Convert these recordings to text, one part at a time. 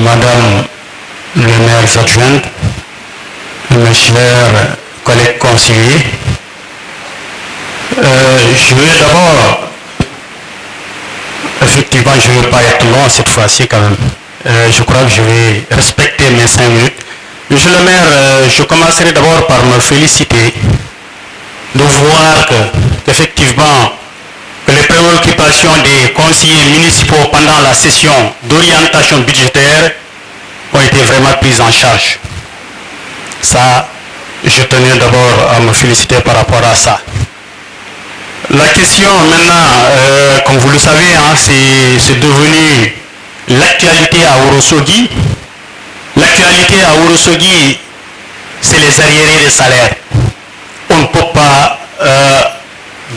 Madame le maire adjointe, mes chers collègues conseillers, je vais d'abord, effectivement, je ne vais pas être long cette fois-ci quand même. Je crois que je vais respecter mes 5 minutes. Monsieur le maire, je commencerai d'abord par me féliciter de voir qu'effectivement, que les préoccupations des conseillers municipaux pendant la session d'orientation budgétaire ont été vraiment prises en charge. Ça, je tenais d'abord à me féliciter par rapport à ça. La question maintenant, comme vous le savez, hein, c'est devenu l'actualité à Ourossogui. L'actualité à Ourossogui, c'est les arriérés des salaires. On ne peut pas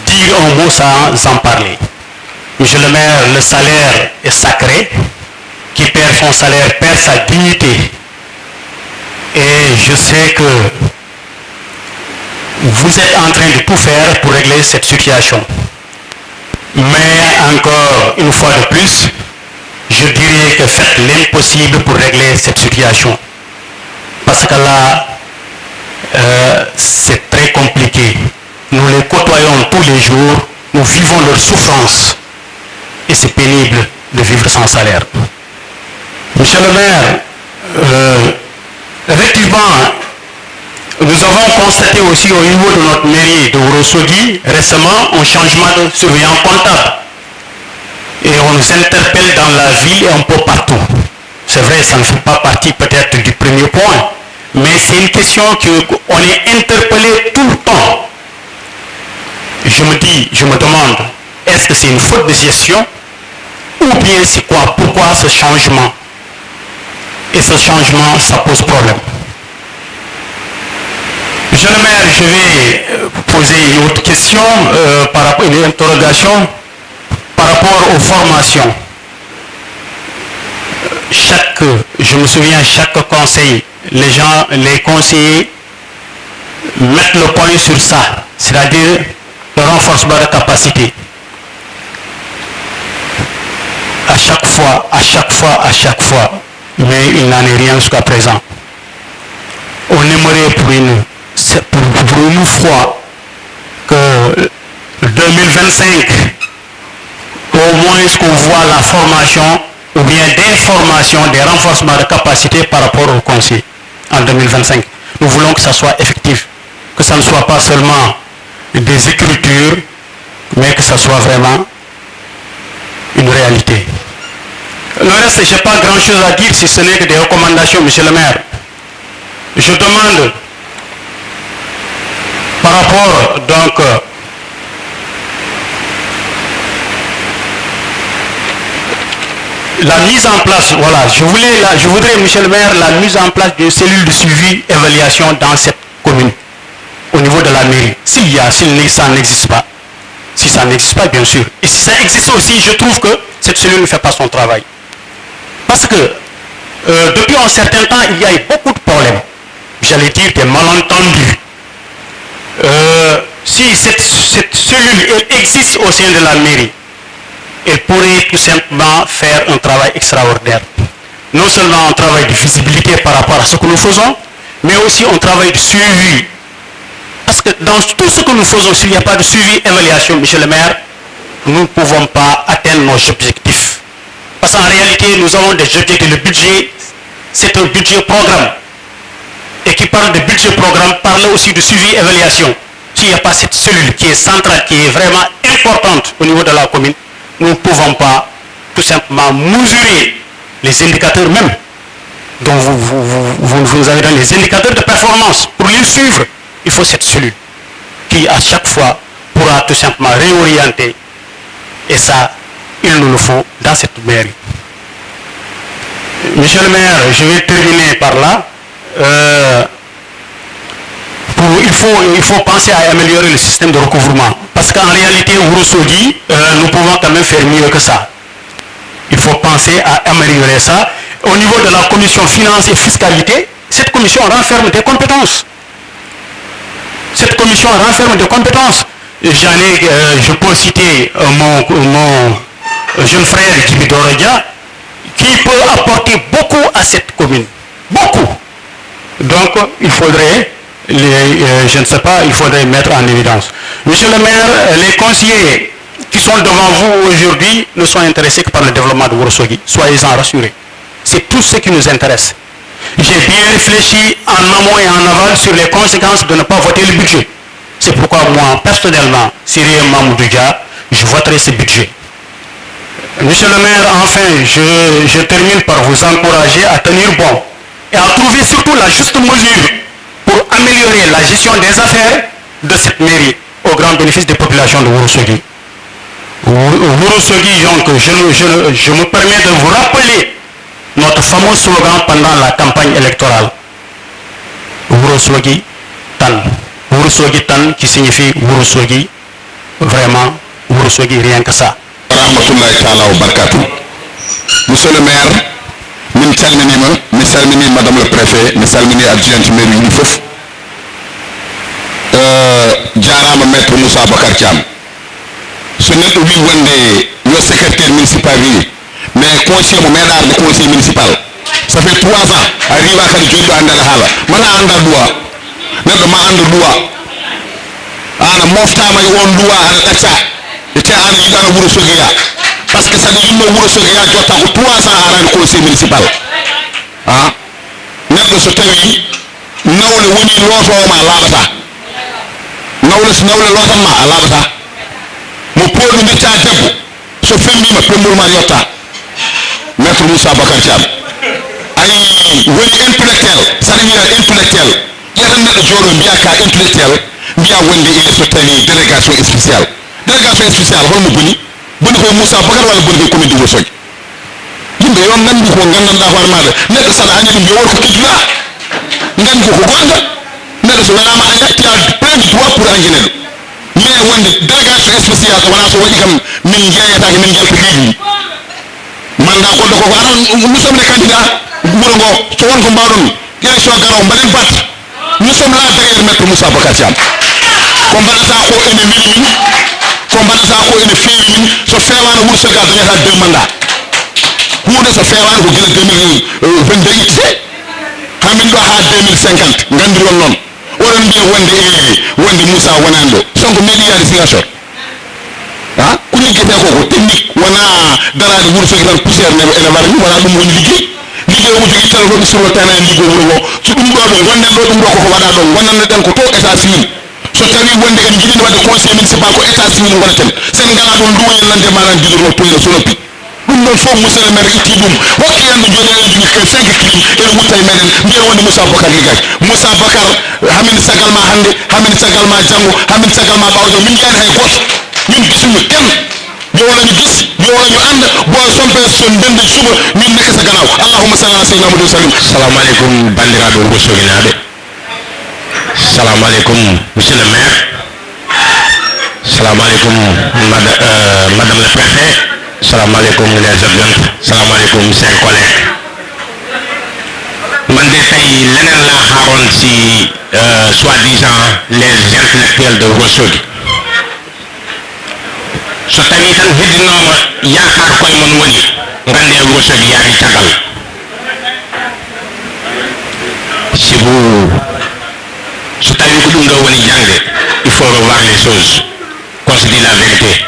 dire un mot sans en parler. Monsieur le maire, le salaire est sacré. Qui perd son salaire perd sa dignité. Et je sais que vous êtes en train de tout faire pour régler cette situation. Mais encore une fois de plus, je dirais que faites l'impossible pour régler cette situation. Parce que là, c'est très compliqué. Nous les côtoyons tous les jours, nous vivons leur souffrance. Et c'est pénible de vivre sans salaire. Monsieur le maire, effectivement, nous avons constaté aussi au niveau de notre mairie de Ourossogui récemment un changement de surveillant comptable. Et on nous interpelle dans la ville et un peu partout. C'est vrai, ça ne fait pas partie peut-être du premier point, mais c'est une question qu'on est interpellé tout le temps. Je me demande, est-ce que c'est une faute de gestion ou bien c'est quoi? Pourquoi ce changement? Et ce changement, ça pose problème. Monsieur le maire, je vais poser une autre question, par rapport à une interrogation par rapport aux formations. Je me souviens, chaque conseil, les conseillers mettent le point sur ça, c'est-à-dire le renforcement de capacité. À chaque fois, mais il n'en est rien jusqu'à présent. On aimerait pour une fois que 2025, au moins qu'on voit la formation ou bien des formations, des renforcements de capacité par rapport au conseil en 2025. Nous voulons que ça soit effectif, que ça ne soit pas seulement des écritures, mais que ça soit vraiment une réalité. Le reste, je n'ai pas grand-chose à dire si ce n'est que des recommandations, monsieur le maire. Je demande, par rapport, donc, la mise en place, voilà, je voudrais, monsieur le maire, la mise en place d'une cellule de suivi évaluation dans cette commune, au niveau de la mairie. Si ça n'existe pas. Si ça n'existe pas, bien sûr. Et si ça existe aussi, je trouve que cette cellule ne fait pas son travail. Parce que depuis un certain temps, il y a eu beaucoup de problèmes. J'allais dire des malentendus. Si cette cellule elle existe au sein de la mairie, elle pourrait tout simplement faire un travail extraordinaire. Non seulement un travail de visibilité par rapport à ce que nous faisons, mais aussi un travail de suivi. Parce que dans tout ce que nous faisons, s'il n'y a pas de suivi, évaluation, monsieur le maire, nous ne pouvons pas atteindre nos objectifs. Parce qu'en réalité, nous avons des objectifs. Le budget, c'est un budget programme. Et qui parle de budget programme, parle aussi de suivi évaluation. S'il n'y a pas cette cellule qui est centrale, qui est vraiment importante au niveau de la commune, nous ne pouvons pas tout simplement mesurer les indicateurs même dont vous avez donné, les indicateurs de performance. Pour les suivre, il faut cette cellule qui à chaque fois pourra tout simplement réorienter. Et ça, il nous le faut dans cette mairie. Monsieur le maire, je vais terminer par là. Il faut penser à améliorer le système de recouvrement. Parce qu'en réalité, Ourossogui, nous pouvons quand même faire mieux que ça. Il faut penser à améliorer ça. Au niveau de la commission finance et fiscalité, cette commission renferme des compétences. Cette commission renferme des compétences. Je peux citer mon jeune frère Djibi Dorodia, qui peut apporter beaucoup beaucoup à cette commune. Beaucoup. Donc, il faudrait, je ne sais pas, il faudrait mettre en évidence. Monsieur le maire, les conseillers qui sont devant vous aujourd'hui ne sont intéressés que par le développement de Ourossogui. Soyez-en rassurés. C'est tout ce qui nous intéresse. J'ai bien réfléchi en amont et en aval sur les conséquences de ne pas voter le budget. C'est pourquoi moi, personnellement, Siré Mamoudou Dia, je voterai ce budget. Monsieur le maire, enfin, je termine par vous encourager à tenir bon et à trouver surtout la juste mesure pour améliorer la gestion des affaires de cette mairie au grand bénéfice des populations de Ourossogui. Ourossogui, donc, je me permets de vous rappeler notre fameux slogan pendant la campagne électorale. Ourossogui Tan. Ourossogui Tan qui signifie Ourossogui, vraiment, Ourossogui rien que ça. Rahmatullahi ta'ala wa barakatuh. Monsieur le maire, min salminima, mi salmini madame le préfet, mi salmini adjointe maire yi fof. Jarama maître Moussa Bakar Thiam. So neɗɗo wi wonde yo secrétaire municipal wi mais conseil mo meeɗarde conseil municipal ça fait 3 ans a riwa kadi joɗɗo andal haala mala anda duwa neɗɗo ma anda duwa ana moftama e on duwa aɗa ɗacca ete an yiɗano Ourossogui ya par ce que saɗa yinno Ourossogui ya jotta ko 3 ans arani conseil municipal ha neɗɗo so tawi nawle woni lootowoma laaɓata nawle so nawle lootanma a laaɓata mo poɗu mbitta debbo so femmima pembol ma yotta maître Moussa Bakar Thiam ay woni intellectuel saɗa wiya intellectuel ƴetan neɗɗo jooɗo mbiya ka intellectuel mbiya wonde e so tawi délégation spéciale holmo boni boni koye Moussa Bakar walla boni koye commune de Ourossogui yimɓe yon nandi ko gandanɗa hoore maɗa neɗɗo saɗa aña ɗum yo wonko kedduɗa gandi ko gonga neɗɗo so welama aña tu as plein de droit pour añde neɗɗo mais wonde délégation spéciale ko wona so waɗi kam min jeeyatake min jelko leydi manda goɗɗo koko aran nous sommes les candidats wuuro ngo so wonko mbawɗon élection garaw mbaɗen bat nous sommes là derrière maître Moussa Bakar Thiam ko mbaɗata ko ene weli min ko mbaɗata ko ene feewi min so fewano Ourossogui a dañata 2 mandat hunde so fewani ko guila 2022 itte hamin ɗo ha 2050 gandiron noon oɗon mbiya wonde Moussa wonani ɗo sonko meeɗi yaade Ziguinchor ha ko liggete ko technique wona darade Ourossogui tan poussiére ene wara ni wona ɗum woni liggey omo jogui téléphone sur le terrain liggo wuuro ngo so ɗum ɗo ɗum gonnen ɗo ɗum ɗo koko waɗa ɗo gonnanno ɗen ko to état civil so tawi wonde en jiɗino wadde conseil municipal ko état civil gonaten sen ngala ɗon duwoñellande manan diɗorno toyno so noppi ɗum ɗon fof monsieur le maire itti ɗum hokki en ɗo joni eɗen jogui 5 clim ene wutta e meɗen mbiyen wonde Moussa Bakar liggaki Moussa Bakar hamin sagal ma hande hamin sagal ma janggo hamin sagal ma ɓawjo min jani hay goto min bisumi ken yo wonañu gis yo wonañu anda boy sompe so ndende suba min nekesa ganaw allahumma salli ala sayyidina Muhammad sallim. Assalamu alaikum bandiraɓe Ourossogui naaɓe. Assalamu alaikum monsieur le maire. Assalamu alaikum madame le préfet. Assalamu alaikum les adjoints. Assalamu alaikum chers collègues. man de tey leneen laa xaaroon ci soi-disant les intellectuels de Ourossogui so tawi tan heddinoma yaakaar koye mon woni gande Ourossogui yaari caggal sibu so tawi ko ɗum ɗo woni jangde il faut revoir les choses qu'on se dit la vérité.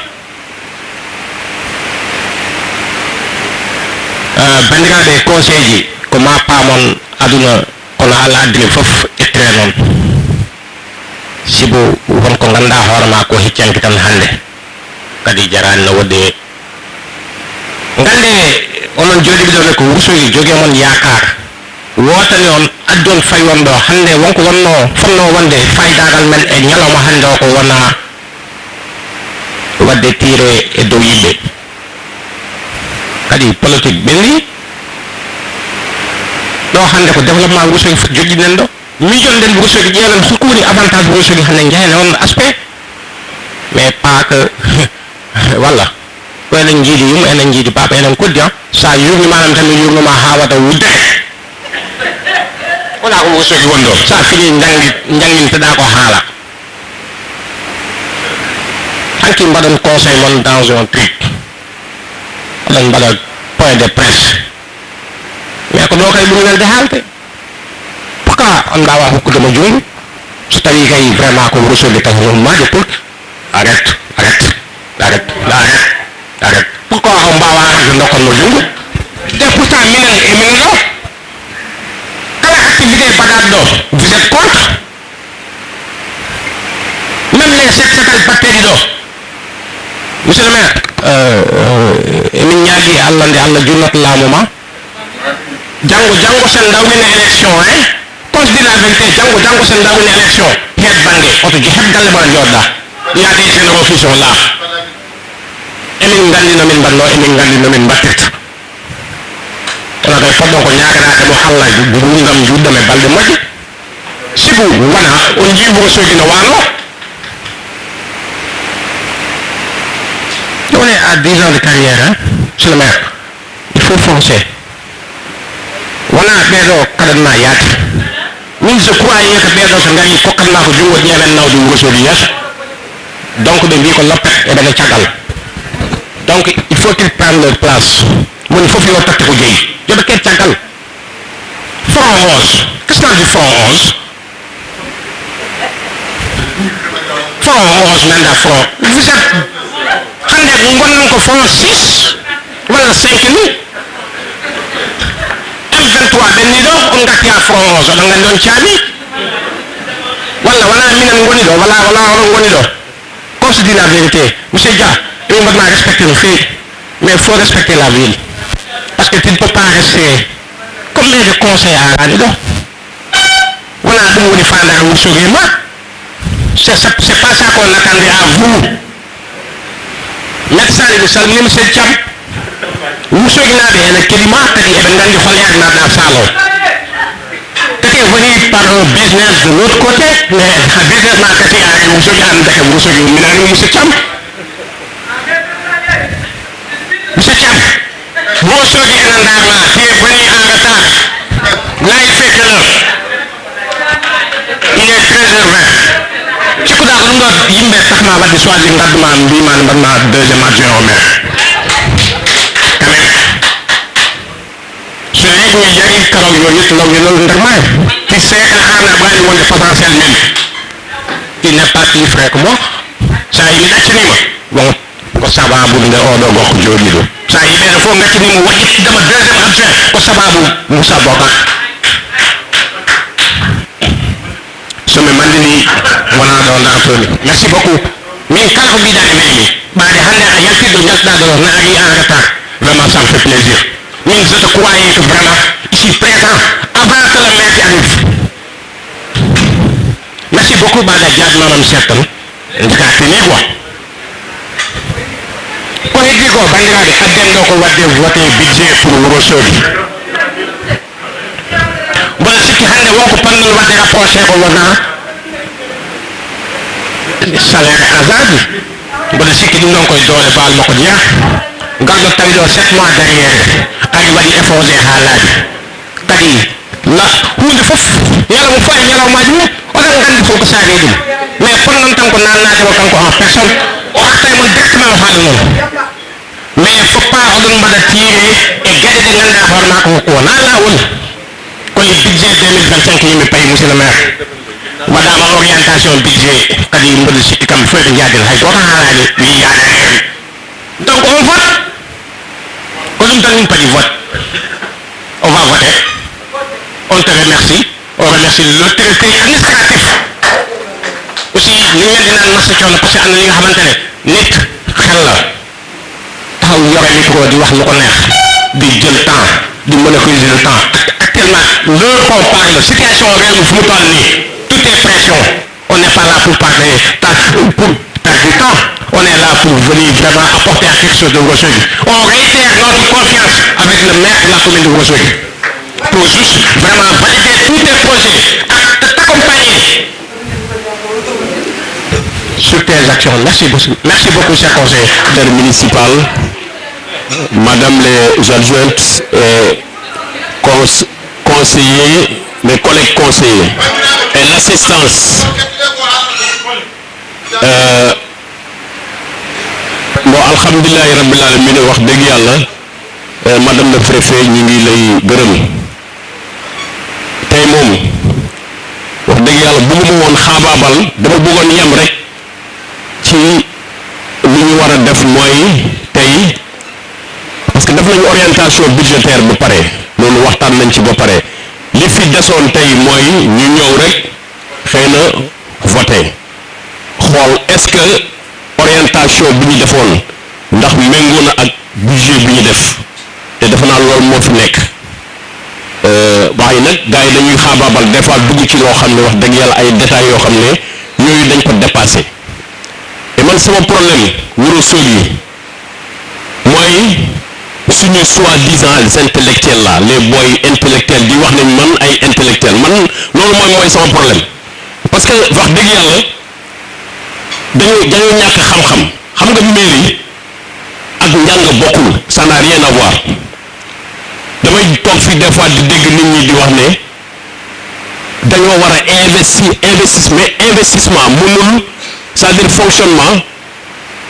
bandiraɓe conseil ji ko ma paamon aduna kono ala addini fof ettere noon sibu wonko ganda hoorema ko hiccanki tan hande kadi jarani no wodde gande onon jooɗiɓe ɗo ko Ourossogui jogue mon yakar wotani on addon fay won ɗo hande wonko wonno fonno wonde faydagal men e ñalawma hande o ko wona wadde tiire e dow yimɓe kadi politique ɓenni ɗo hande ko développement Ourossogui foti joƴƴinen ɗo mijon nden Ourossogui ƴeewen holko woni avantage Ourossogui hande jehen on aspect mais pas que walla ko enen jiidi yum enen jiidi baba enen koddi sa yurnimanam tan mi yurnuma ha wata wuddere wona ko Ourossogui wonɗo sa fini jangguinteɗa ko haala hanki mbaɗon conseil mon dans un truc oɗon mbaɗa point de presse mais ko doo koy ɗum welde haalde pourquoi on mbawa hokkudema junngo so tawi kay vraiment ko Wourossogui tan ummade pour arrête pourquoi on mbawa arde dokkanno junngo te pourtant minen minen ɗo kala activité mbaɗaɗo ɗo vous êtes contre même les setal batteɗi ɗo monsieur le maire emin ñaagui Allah nde Allah junnata laamu ma jango sen dawmina élection qu'on se dit la vérité jango sen dawmina élection head bangé oto head galle mona jodda il y a des généraux qui sont là emin gandi nomin mbanno emin gandi nomin mbattirta kono kay fodɗon ko ñaganade mo Allah gurdam juddam e balɗe moƴƴe sibu wona on jii Wourossogui no wano on est à 10 ans de carrière monsieur le maire il faut foncer wona ɓeeɗo kaɗanma yaade min je croyais que ɓeeɗo so ngari kokkanma ko junngo ƴeewen nawde Wourossogui yeeso donc ɓe mbi ko loppet eɓene caggal donc il faut qu'ils prennent leur place moni fof yo totte ko jeeyi yoɓe ket caggal front 11 qu'est-ce qu'on dit front 11 front 11 nanda front vous êtes hande gonnan ko front 6 walla 5 ni M23 ɓenni ɗo on gatti ha front 11 oɗon gandi on caami walla wona minen goni ɗo wala oɗon goni ɗo qu'on se dit la vérité monsieur Dia emin mbaɗma respecté no feewi mais il faut respecter la ville parce que tu ne peux pas rester combien de conseil arani ɗo wona ɗum woni fandare Wourossogui ma c'est pas ça qu'on attendait à vous médecin mi salmini monsieur Thiam Wourossogui naaɓe ene keɗima kadi eɓe gandi hollere natɗa saalo kati venu par un business de l'autre côté mais business ma kati ari Wourossogui andake Wourossogui min ani monsieur Thiam Wourossogui ene ndarma tu es venu en retard là il fait quelle heure il est 13h20 cikkuɗa ko ɗum ɗo yimɓe tahma wadde choisi gadduma mbima ne mbaɗma deuxième adjoint au maire quand même so yimɓe jari karol yo yetto lawyinol nder maayo ti seeɗa an aɗa wawi wonde potentiel men il n'est pas plus frais que moi sa yimi ɗaccanima bon ko sababude nde oɗo gorko jooɗi ɗo sa yi ɓeɗo fof gaccanimo waɗittidema deuxième adjoint ko sababu Moussa Bocar somi mandini wona ɗo dartoni merci beaucoup min kala ko mbiɗa e meymi ɓaade hande a yaltiɗo jaltuɗa ɗo na ari en retard vraiment ça me fait plaisir min je te croyais que vraiment ici présent avant que le maire arrive merci beaucoup ɓaade jaadmamam seet tan jega tini quoi ko heddi ko bandiraɓe adden ɗo ko wadde voté budget pour Wourossogui mboɗa sikki hande wonko pannon wadde rapproché ko wona salaire hasard mboɗa sikki ɗum ɗon koye doole baal makko jeeya ngalɗo tawi ɗo 7 mois derrière ari waɗi effongé ha laaɓi kadi la hunde fof ñalawma fo e ñalawmaji mum oɗon gandi fof ko saari ɗum mais ponnon tan ko nannademo kanko en personne o arta e mon directement o haala noon mais faut pas oɗon mbaɗa tiré e gueɗe ɗe ganduɗa hoore ma ko wona lawol koye budget 2025 yimɓe payi monsieur le maire waɗama orientation budget kadi mboɗo sikki kamɓe fof ɓe jaadel hay goto haalani wi yaade hen donc on vote ko ɗum tan min paɗi vote on va voter on te remercie on remercie l'autorité administrative aussi li ngeen di naan massa coono parce que am na li nga xamante ne nit xel la taxaw yore micro di wax lu ko neex di jël temps di monopoliser le temps actuellement l'heure qu'on parle situation réew mi fu mu toll nii tout est pression on n'est pas là pour parler pour perdre du temps on est là pour venir vraiment apporter à quelque chose de Wourossogui on réitère notre confiance avec le maire de la commune de Wourossogui pour juste vraiment valider tous tes projets et t'accompagner sur tes actions. Merci beaucoup, cher conseiller municipal, madame les adjointes et conseillers, mes collègues conseillers, et l'assistance. Bon, alhamdulillah rabbil alamin wax deug yalla madame le préfet ñi ngi lay gërëm tey moom wax dëgg yàlla bëgguma woon xaabaabal dama bëggoon yem rek ci li ñu war a def mooy tey parce que def nañu orientation budgétaire ba pare loolu waxtaan nañ ci ba pare li fi desoon tey mooy ñu ñëw rek xëy na voté xool est-ce que orientation bi ñu defoon ndax méngoo na ak budget bi ñu def te defe naa loolu moo fi nekk waaye nag gars yi dañuy xaabaabal des fois dugg ci loo xam ne wax dëgg yàlla ay détails yoo xam ne yooyu dañ ko dépassé et man sama problème Wuro Sogi mooy suñu soi-disant intellectuels là les boy intellectuels di wax ne man ay intellectuels man loolu mooy sama problème parce que wax dëgg yàlla dañoo ñàkk xam-xam xam nga mairie ak njàng bokkul ça n'a rien à voir damay toog fii des fois di dégg nit ñi di wax ne dañoo war a investissement mënul c'est-à-dire fonctionnement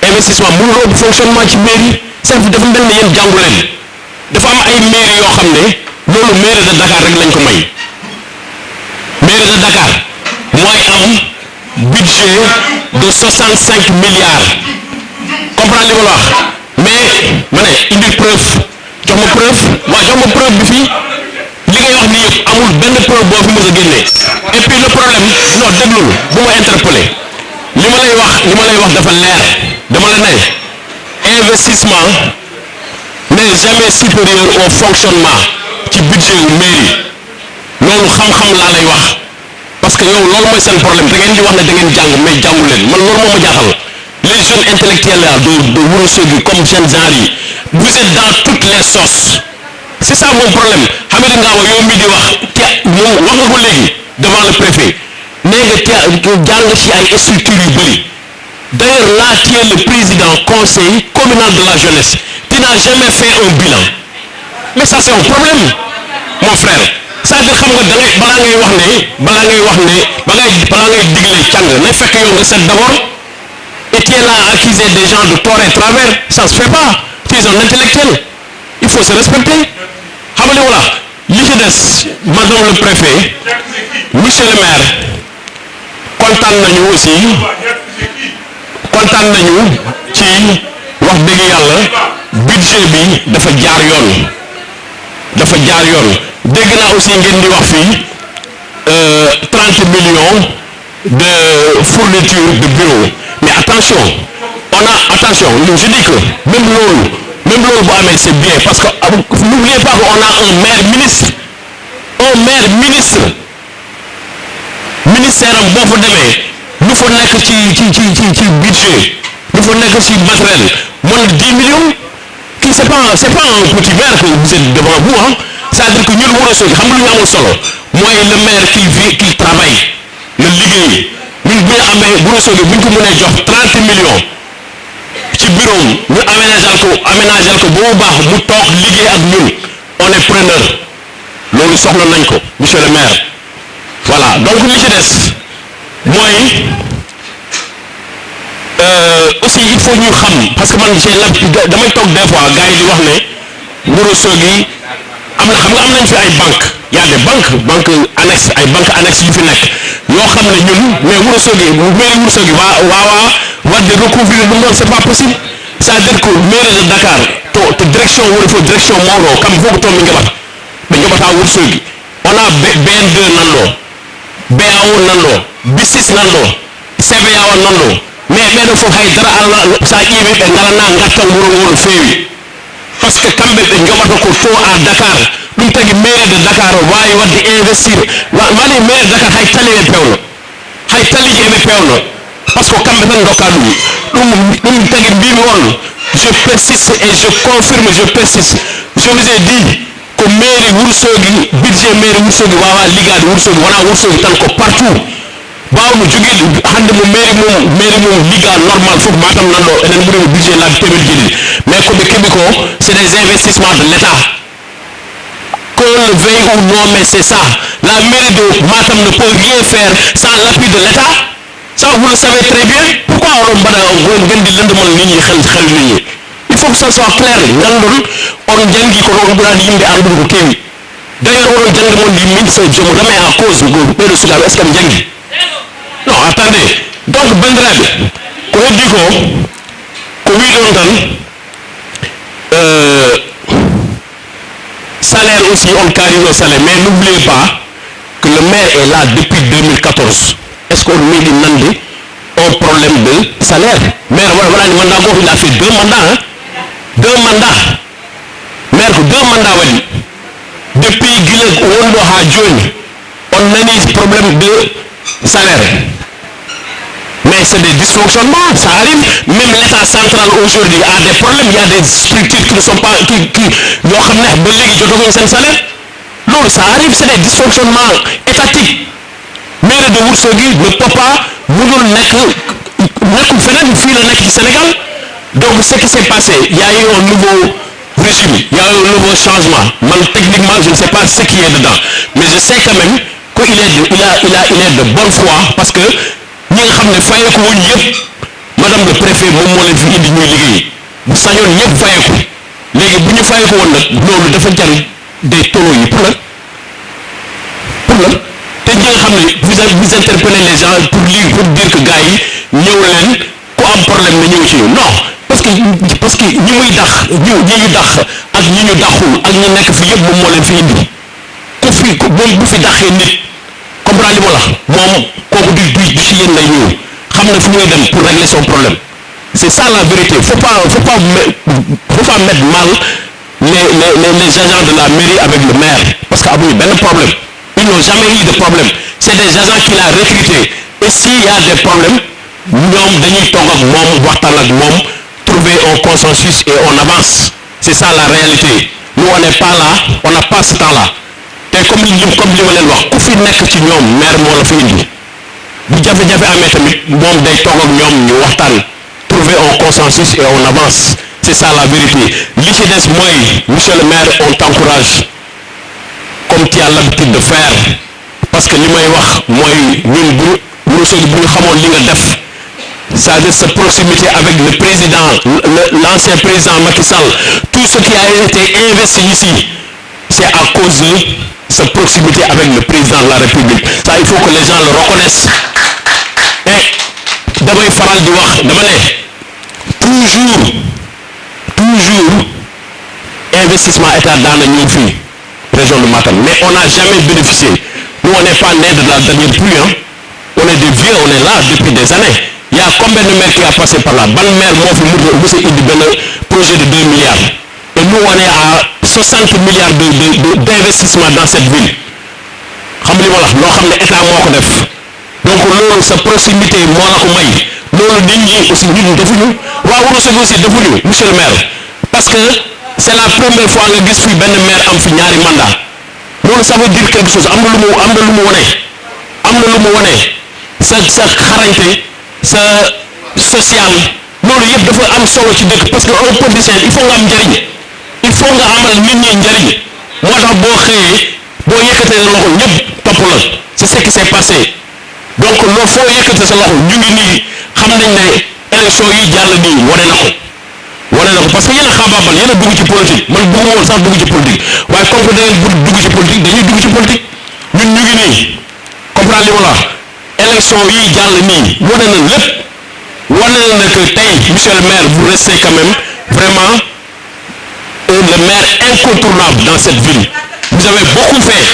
investissement mënul ëpp fonctionnement ci mairie c'est dafa mel ni yéen jàngu leen dafa am ay mairie yoo xam ne loolu mairie de Dakar rek lañ ko may mairie de Dakar mooy am budget de 65 milliards comprendre li ma la wax mais ma ne indi preuve jox ma preuve waaw jox ma preuve bi fii li ngay wax ni yëpp amul benn preuve boo fi mën a génnee et puis le problème non déglul bu ma interpellé li ma lay wax dafa leer dama la ne investissement n'est jamais supérieur au fonctionnement ci budget wu mairie loolu xam-xam laa lay wax parce que yow loolu mooy seen problème da ngeen di wax ne da ngeen jàng mais jàngu leen man loolu moo ma jaaxal les jeunes intellectuels là de Wuro Sogi comme seen genre yi vous êtes dans toutes les sauces c'est ça mon problème xam nga nga yow mi di wax te moom wax nga ko léegi devant le préfet nee nga jaar nga ci ay structures yu bëri d'ailleurs là tu es le président conseil communal de la jeunesse tu n'as jamais fait un bilan mais ça c'est un problème mon frère c'est-à-dire xam nga da ngay balaa ngay digle càng na fekk yow nga seet d'abord et tu es là à accuser des gens de tort et travers ça se fait pas tu es un intellectuel il faut se respecter xam nga wala li ci des madame le préfet monsieur le maire kontaan nañu aussi kontaan nañu ci wax dëgg yàlla budget bi dafa jaar yoon dégg naa aussi ngeen di wax fii 30 millions de fourniture de bureau mais attention je dis que même loolu bu amee c'est bien parce que n'oubliez pas qu'on a un maire ministre ministère am boo fa demee lu fa nekk ci budget lu fa nekk ci matériel moins de 10 millions kii c'est pas un petit maire que vous êtes devant vous hein c'est-à-dire que ñun Wuro Sogi xam nga lu ñu amul solo mooy le maire qui travaille na liggéey ñun bu ñu amee Wuro Sogi bu ñu ko mënee jox 30 millions ci bureau ñu aménager ko ba mu baax mu toog liggéey ak ñun on est preneur loolu soxla nañ ko monsieur le maire voilà donc li ci des mooy aussi il faut ñu xam parce que man damay toog des fois gars yi di wax ne Wuro Sogi am nañ fi ay banques y a des banques annexes ay banques annexes yu fi nekk yoo xam ne ñun mais Wuro Sogi mairie Wuro Sogi waa de recouvrir lu ngoon c'est pas possible c'est-à-dire que mairie de Dakar to direction direction Mawro kam foog to mi ngeɓat ɓe ngeɓata Wuro Sogi on a BN2 nanɗo BAO nanɗo BICIS nanɗo CBAO nanɗo mais ɓeɗo fof haydara Allah sa ƴeewi ɓe ngarana gattan wuro ngo no feewi par ce que kamɓe ɓe joɓata ko to à Dakar ɗum tagi mairie de Dakar o wawi wadde investir mani mairie de Dakar hay taliji eɓe pewno par ce que kamɓe tan dokka ɗum tagi mbimi on je persiste et je confirme je persiste je vous ai dit ko mairie Wuro Sogi budget mairie Wuro Sogi wawa liggade Wuro Sogi wona Wuro Sogi tan ko partout bawno joguiɗo hande mo mairie mum ligga normal fof matam nanɗo enen ɓuurimo budget laabi temedde jeeɗiɗi mais koɓe keeɓi ko c'est des investissements de l'état qu'on le veuille ou non mais c'est ça la mairie de Matam ne peut rien faire sans l'appui de l'état ça vous le savez très bien pourquoi oɗon mbaɗa gën di lëndëmal nit ñi xel nit ñi il faut que ça soit clair ngandol on jangi ko ɗon ɓurani yimɓe andude ko keewi D'ailleurs, on demande du ministre, je me remets en cause, est-ce que non, attendez. Donc, Bendrabe, qu'on dit qu'on salaire aussi, on carry au salaire, mais n'oubliez pas que le maire est là depuis 2014. Est-ce qu'on met des mandats un problème de salaire? Maire, voilà, il a fait 2 mandats. Hein? 2 mandats. Maire, 2 mandats, oui. Depuis Guillet Wondo Hadjoun, on a des problèmes de salaire. Mais c'est des dysfonctionnements, ça arrive. Même l'État central aujourd'hui a des problèmes. Il y a des structures qui ne sont pas, qui salaire. Non, ça arrive, c'est des dysfonctionnements étatiques. Maire de Oursogui ne peut pas vouloir faire du Sénégal. Donc ce qui s'est passé, il y a eu un nouveau régime, il y a eu un nouveau changement. Moi, techniquement, je ne sais pas ce qui est dedans. Mais je sais quand même qu'il est de bonne foi parce que nous avons madame le préfet, mon leen fi indi ñuy liggéey bu sañoon ñëpp fayeku léegi bu ñu fayeku woon nag loolu dafa jar des tonneaux yi pour la te ñi nga xam ne vous interpellez les gens pour dire que gars yi ñëw leen ku am problème na ñëw ci ñun non parce que ñi muy dax ñi ñu dax ak ñi ñu daxul ak ñi nekk fi yëpp moom moo leen fi indi ku fi moom bu fi daxee nit comprendre li ma la moom kooku du ci yéen lay ñëw xam na fu muy dem pour régler son problème. C'est ça la vérité. Faut pas mettre mal les agents de la mairie avec le maire parce qu'il y a eu un problème. Ils n'ont jamais eu de problème. C'est des agents qu'il a recrutés. Et s'il y a des problèmes, nous devons trouver un consensus et on avance. C'est ça la réalité. Nous on n'est pas là, on n'a pas ce temps-là. Et comme je l'ai dit, ku fi nekk ci ñoom maire moo la fi indi bu jafe-jafe amee tamit moom day toog ak ñoom ñu waxtaan trouver un consensus et on avance. C'est ça la vérité. Li ci des mooy monsieur le maire on t'encourage comme tu as l'habitude de faire parce que li may wax mooy ñun bu ñu xamoon li nga def c'est-à-dire sa proximité avec le président l'ancien président Macky Sall tout ce qui a été investi ici c'est à cause de sa proximité avec le président de la République. Ça, il faut que les gens le reconnaissent. Et damay faral di wax dama ne toujours investissement état dans la ñëw fii région de Matam mais on n'a jamais bénéficié. Nous on n'est pas nés de la dernière pluie hein. On est des vieux, on est là depuis des années. Il y a combien de maires qui a passé par là? Ban maire moo fi mu indi benn projet de 2 milliards. Et nous on est à 60 milliards d'investissement dans cette ville. Xam li ma wax loo xam ne état moo ko def. Donc loolu sa proximité moo la ko may. Loolu nit ñi aussi nit ñi defuñu waa Ourossogui aussi defuñu monsieur le maire parce que c'est la première fois nga gis fi benn maire am fi ñaari mandat loolu ça veut dire quelque chose am na lu mu wone sa xarañte sa social loolu yëpp dafa am solo ci dëkk parce que un politicien il faut nga am njariñ il faut nga amal nit ñi njariñ moo tax boo xëyee boo yëkkatee sa loxo ñëpp topp la c'est ce qui s'est passé donc loo foo yëkkatee sa loxo ñu ngi nii xam nañ ne élection yi jàll nii wane na ko parce que yéen a xaabaabal yéen a dugg ci politique man bëgguma woon sax dugg ci politique waaye comme que da ngeen dugg ci politique dañuy dugg ci politique ñun ñu ngi nii comprendre li ma la élection yi jàll nii wane na lépp wane na que tey monsieur le maire vous restez quand même vraiment le maire incontournable dans cette ville vous avez beaucoup fait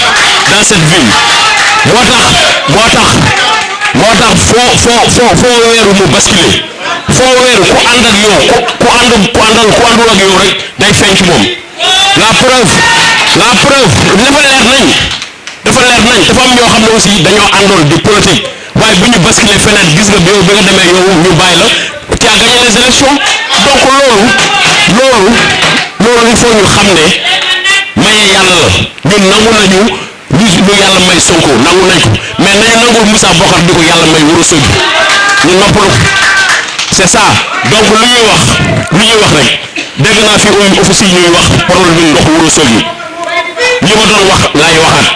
dans cette ville moo tax foo weeru mu basculer foo weeru ku ànd ak yow ku àndul ak yow rek day feeñ ci moom la preuve dafa leer nañ dafa am ñoo xam ne aussi dañoo àndoon di politique waaye bu ñu basculer feneen gis nga bi nga demee yow ñu bàyyi la tu as gagné les élections donc loolu il faut ñu xam ne maye yàlla la ñun nangu nañu lu yàlla may Sonko nangu nañ ko mais nañu nangul Moussa Bokar di ko yàlla may Ourossogui ñu noppalu c'est ça donc lu ñuy wax rek dégg naa fi aussi ñuy wax problème bi ndox Ourossogui li ma doon wax laay waxaat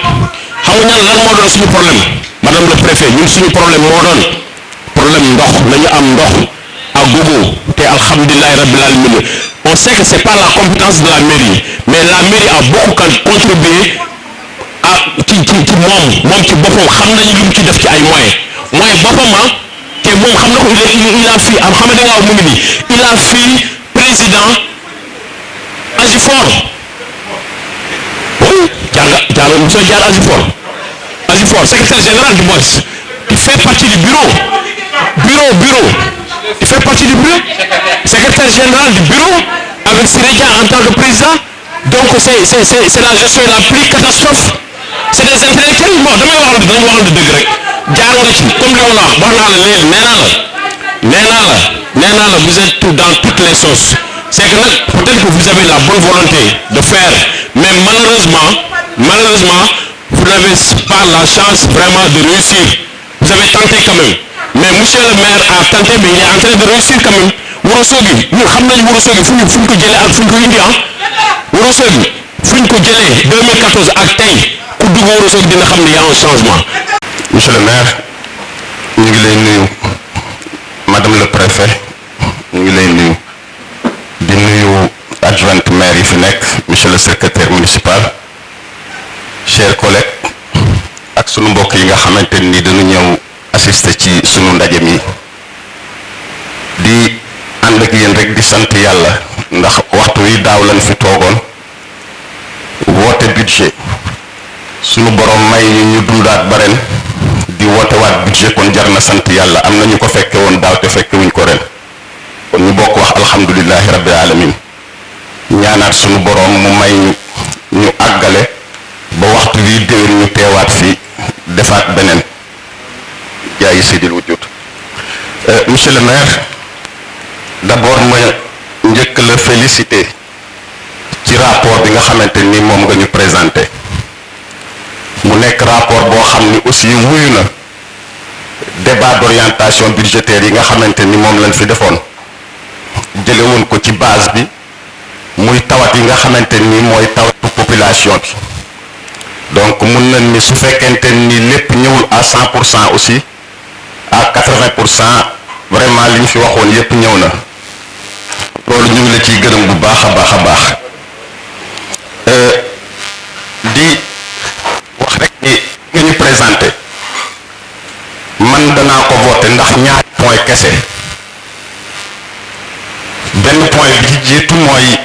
xam nga lan moo doon suñu problème madame le préfet ñun suñu problème moo doon problème ndox nañu am ndox à gogo te alhamdulilah rabbil alamin on sait que c'est pas la compétence de la mairie mais la mairie a beaucoup contribué ci moom ci boppam xam nañu lu mu ci def ci ay moyens boppam te moom xam na ko il a fi am xam nga waaw mu ngi nii il a fi président Agifor oui jaar monsieur Diar Agifor secrétaire général du MODS il fait partie du bureau il fait partie du bureau secrétaire général du bureau avec Siré Dia en tant que président. Donc c'est la gestion la plus catastrophe c'est des intellectuels bon damay waxal dëgg rek jaar nga ci comme li ma la wax naa la léegi nee naa la vous êtes tout dans toutes les sauces c'est que nag peut-être que vous avez la bonne volonté de faire mais malheureusement vous n'avez pas la chance vraiment de réussir vous avez tenté quand même mais monsieur le maire a tenté mais il est en train de réussir quand même Ourossogui ñun xam nañu Ourossogui fu ñu ko jëlee ak fu ñu ko indi Ourossogui fu ñu ko jëlee 2014 ak tey ku dugg Ourossogui dina xam ne y a un changement. monsieur le maire ñu ngi lay nuyu madame le préfet ñu ngi lay nuyu di nuyu adjointe maire yi fi nekk monsieur le secrétaire municipal chers collègues ak sunu mbokk yi nga xamante ni dañu ñëw assister ci sunu ndaje mi di ànd ak yéen rek di sant yàlla ndax waxtu wi daaw lañ fi toogoon woote budget sunu borom may ñu dundaat ba ren di woote waat budget kon jar na sant yàlla am na ñu ko fekke woon daaw te fekke wuñ ko ren kon ñu bokk wax alhamdulillahi rabbil alamin ñaanaat sunu borom mu may ñu àggale ba waxtu wi déwén ñu teewaat fi defaat beneen jaayi sidil wujud monsieur le maire d'abord ma njëkk la féliciter ci rapport bi nga xamante ni moom nga ñu présenté mu nekk rapport boo xam ni aussi wuyu na débat d'orientation budgétaire yi nga xamante ni moom lañ fi defoon jële woon ko ci base bi muy tawat yi nga xamante ni mooy tawatu population bi donc mun nañ ni su fekkente ni lépp ñëwul à 100% aussi à 80% vraiment li ñu fi waxoon yépp ñëw na loolu ñu ngi la ciy gërëm bu baax a baax di wax rek ni nga ñu présenté man danaa ko voté ndax ñaari point kese benn point bi ci jiitu mooy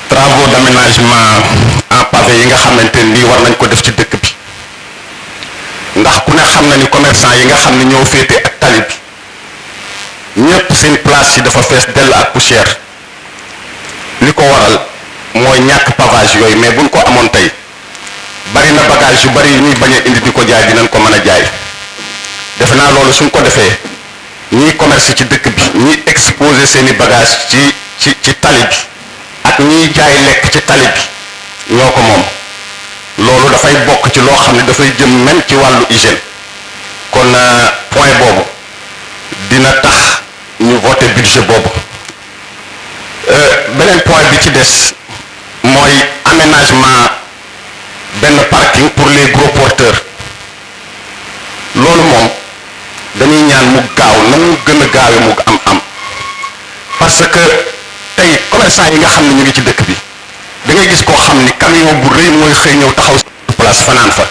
travaux d'aménagement en pavé yi nga xamante ni war nañ ko def ci dëkk bi ndax ku ne xam na ni commerçant yi nga xam ne ñoo féete ak tali bi ñëpp seen place yi dafa fees dell ak poussière li ko waral mooy ñàkk pavage yooyu mais buñ ko amoon tey bari na bagage yu bari yu ñuy bañ a indi di ko jaay dinañ ko mën a jaay defe naa loolu suñ ko defee ñiy commerce ci dëkk bi ñiy exposer seeni bagage ci tali bi ak ñiy jaay lekk ci tali bi ñoo ko moom loolu dafay bokk ci loo xam ne dafay jëm même ci wàllu hygiène kon point boobu dina tax ñu voter budget boobu beneen point bi ci des mooy aménagement benn parking pour les gros porteurs loolu moom dañuy ñaan mu gaaw na mu gën a gaawe mu am parce que tey commerçant yi nga xam ne ñu ngi ci dëkk bi da ngay gis koo xam ni camion bu rëy mooy xëy ñëw taxaw sa place fanaan fa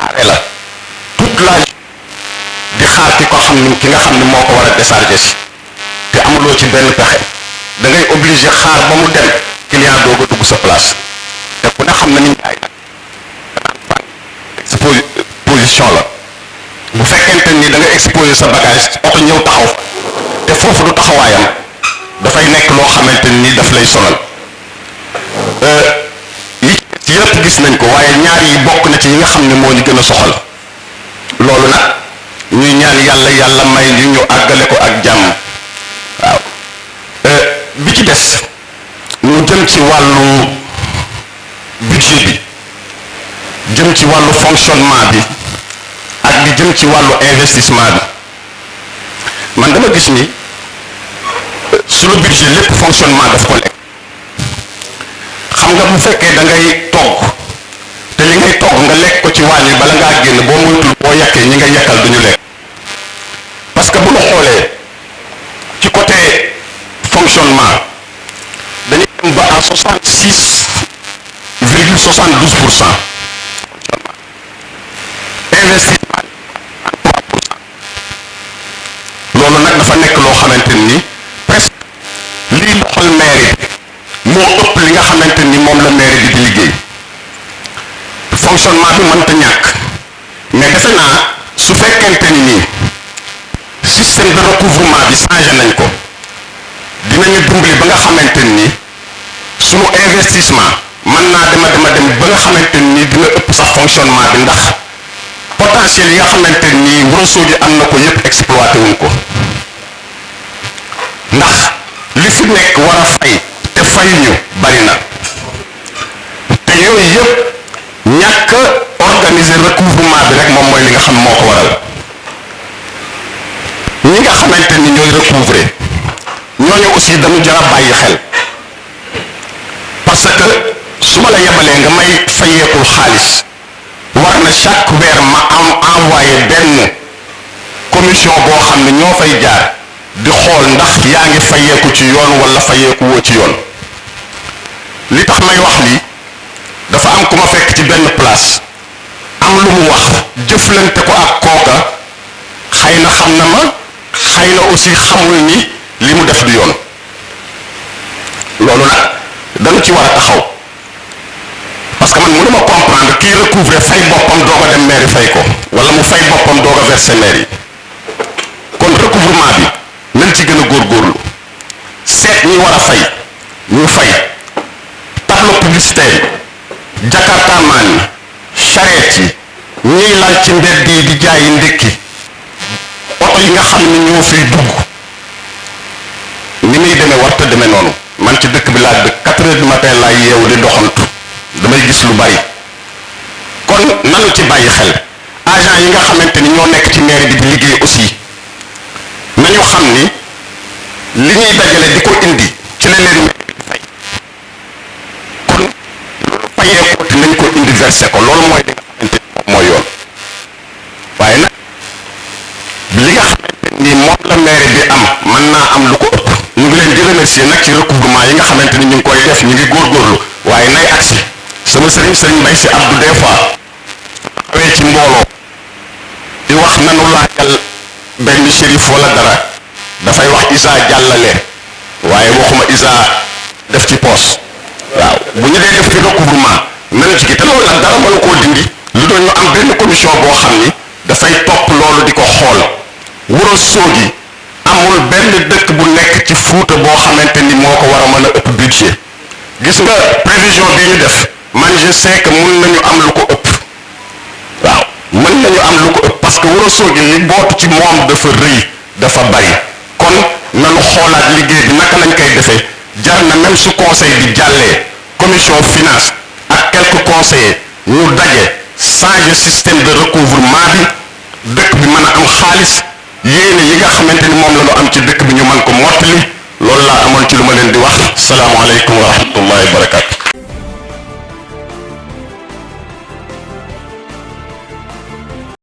arrêt la toute la di xaar ki ko xam ni ki nga xam ni moo ko war a décharger si te amuloo ci benn pexe da ngay obligé xaar ba mu dem client doo ko dugg sa place te ku ne xam na ni jaay exposition la bu fekkente ni da nga exposer sa bagage oto ñëw taxaw te foofu du taxawaayam dafay nekk loo xamante ni daf lay sonal yi ci yëpp gis nañ ko waaye ñaar yi bokk na ci yi nga xam ne moo ñu gën a soxal loolu nag ñuy ñaan yàlla may ñu àggale ko ak jàmm waaw bi ci des ñu jëm ci wàllu budget bi jëm ci wàllu fonctionnement bi ak li jëm ci wàllu investissement bi man dama gis ni suñu budget lépp fonctionnement daf ko lekk xam nga bu fekkee da ngay togg te li ngay togg nga lekk ko ci waañ wi bala ngaa génn boo moytul boo yàkkee ñi nga yàkkal duñu lekk parce que bu ñu xoolee ci côté fonctionnement dañuy dem ba à 66,8% 72%. Investissement loolu nag dafa nekk loo xamante ni presque lii doxal mairie moo ëpp li nga xamante ni moom la mairie bi di liggéey fonctionnement bi mënta ñàkk mais defe naa su fekkente ni nii système de recouvrement bi changé nañ ko dinañu dimbali ba nga xamante ni sunu investissement mën naa dem ba nga xamante ni dina ëpp sax fonctionnement bi ndax potentiel yi nga xamante ni Ourossogui am na ko yépp exploité wuñ ko ndax li fi nekk war a fay te fayuñu bari na te yooyu yépp ñàkk organiser recouvrement bi rek moom mooy li nga xam moo ko waral ñi nga xamante ni ñooy recouvrer ñooñu aussi dañu jar a bàyyi xel parce que su ma la yebalee nga may fayeekul xaalis war na chaque weer ma am envoyé benn commission boo xam ne ñoo fay jaar di xool ndax yaa ngi fayeeku ci yoon wala fayeeku woo ci yoon li tax may wax lii dafa am ku ma fekk ci benn place am lu mu wax jëflante ko ak kooka xëy na xam na ma xëy na aussi xamul ni li mu def du yoon loolu nag dañu ci war a taxaw parce que man mënuma comprendre kii recouvrer fay boppam doog a dem mairie fay ko wala mu fay boppam doog a verser mairie kon recouvrement bi nañ ci gën a góorgóorlu seet ñi war a fay ñu fay tableau publicitaire jakartamaan yi charrette yi ñiy lal ci mbedd yi di jaayi ndékki oto yi nga xam ne ñoo fiy dugg ni muy demee warta demee noonu man ci dëkk bi laa dëkk 4 heures du matin laay yeewu di doxantu damay gis lu bari kon nanu ci bàyyi xel agent yi nga xamante ni ñoo nekk ci mairie bi di liggéey aussi nañu xam ni li ñuy dajale di ko indi ci la leen di fay kon loolu fayee ko te nañ ko indi versé ko loolu mooy li nga xamante ni mooy yoon waaye nag li nga xamante ni moom la mairie bi am mën naa am lu ko ëpp ñu ngi leen di remercier nag ci recouvrement yi nga xamante ni ñu ngi koy def ñu ngi góorgóorlu waaye nay agsi sama sëriñ Mbay Si Abdou des fois xawee ci mbooloo di wax nanu laajal benn shérif wala dara dafay wax isa jàllale waaye waxuma isa def ci poos waaw bu ñu dee def ci recouvrement nañu ci gi te loolu nag dara mënu koo dindi lu doon ñu am benn commission boo xam ni dafay topp loolu di ko xool Ourossogui amul benn dëkk bu nekk ci Fuuta boo xamante ni moo ko war a mën a ëpp budget gis nga prévision bi ñu def man je sais que mën nañu am lu ko ëpp waaw mën nañu am lu ko ëpp parce que Ourossogui li bootu ci moom dafa rëy dafa bari kon nanu xoolaat liggéey bi naka lañ koy defee jar na même su conseil bi jàllee commission finance ak quelques conseillers ñu daje changer système de recouvrement bi dëkk bi mën a am xaalis yéene yi nga xamante ni moom la ñu am ci dëkk bi ñu mën ko mottali loolu laa amoon ci lu ma leen di wax salaamaaleykum wa rahmatullahi wa barakatu